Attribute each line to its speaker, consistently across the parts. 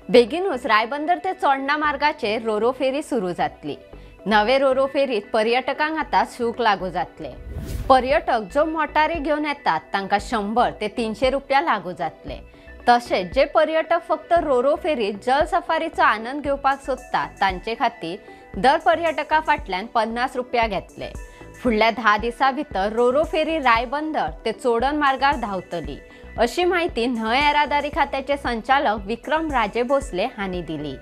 Speaker 1: बेगीनूच रायबंदर ते चोडणा मार्गाचे रोरो फेरी सुरू जातली। नवे रोरो फेरीत पर्यटकांक आता सूख लागू जातले। पर्यटक जो मोटारी घेऊन येतात तांका 100 ते 300 रुपया लागू जातले। तसेच जे पर्यटक फक्त रोरो फेरीत जल सफारीचो आनंद घेवपाक सोदतात तांचे खातीर दर पर्यटका फाटल्यान 50 रुपया घेतले। फुडल्या 10 दिसां भितर रोरो फेरी रायबंदर ते चोडण मार्गार धांवतली, अशी माहिती न्हंय येरादारी खात्याचे संचालक विक्रम राजे भोसले हांणी दिली।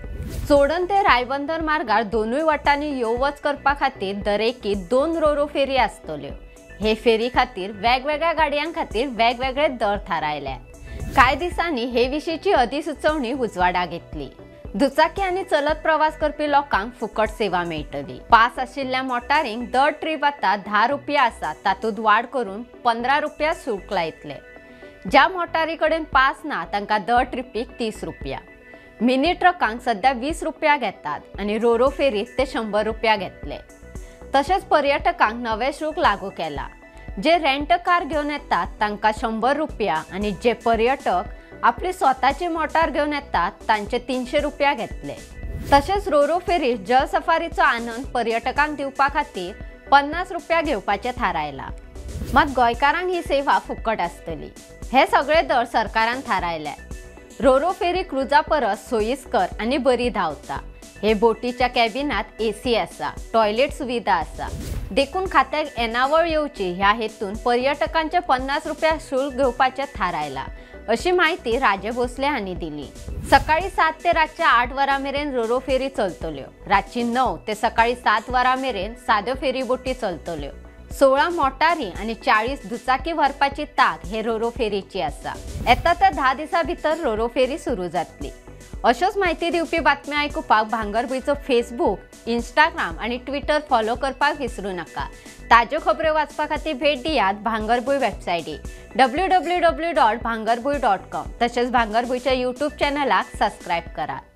Speaker 1: चोडण ते रायबंदर मार्गार दोनूय वटांनी येवच करपा खातीर दरेकी 2 रोरो फेरी आसतल्यो। हे फेरी खातीर वेगवेगळ्या गाडयांक खातीर वेगवेगळे दर थारायल्या। कांय दिसांनी हे विशींची अधिसुचोवणी उजवाडाक येतली। दुचाकी आनी चलत प्रवास करपी लोकांक फुकट सेवा मेळटली। पास आशिल्ल्या मोटारींक दर ट्रीप आता 10 रुपया आसा, तातूंत वाड करून 15 रुपया शुल्क लायतले। ज्या मोटारी कडेन पास ना तांकां दर ट्रिपीक 30 रुपया। मिनी ट्रकांक सध्या 20 रुपया घेतात आनी रोरो फेरीत ते 100 रुपया घेतले। तशेंच पर्यटकांक नवे शुल्क लागू केला। जे रेंट कार घेवन येतात तांकां 100 रुपया आनी जे पर्यटक आपली स्वताची मोटार घेवन येतात तांचे 300 रुपया घेतले। तशेंच रोरो फेरीत जल सफारीचो आनंद पर्यटकांक दिवपा खातीर 50 रुपया घेवपाचे थारायला। मात गोंयकारांक ही सेवा फुकट आसतली। हे सगळे दर सरकारान थारायले। रोरो फेरी क्रुजा परस सोयीस्कर आनी बरी धांवता। हे बोटीच्या कॅबिनात एसी आसा, टॉयलेट सुविधा आसा। देखून खात्याक येणावळ येवची ह्या हेतून पर्यटकांचे 50 रुपया शुल्क घेवपाचे थारायला, अशी माहिती राजे भोसले हांणी दिली। सकाळी 7 ते रातचे 8 वरां मेरेन रोरो फेरी चलतल्यो। रातची 9 ते सकाळी 7 वरां मेरेन साद्यो फेरी बोटी चलतल्यो। 16 मोटारी आनी 40 दुचाकी व्हरपाची ताक हे रोरो फेरीची आसा। येता त्या 10 दिसां भितर रोरो फेरी सुरू जातली। अश्योच माहिती दिवपी बातम्यो आयकुपाक भांगरभूंयचो फेसबूक, इंस्टाग्राम आनी ट्विटर फॉलो करपाक विसरू नका। ताज्यो खबरो वाचपा खातीर भेट दियात भांगरभूंय वेबसायटीक www.bhangarbuy.com। तशेंच भांगरभूंयच्या यूट्यूब चॅनलाक सबस्क्रायब करात।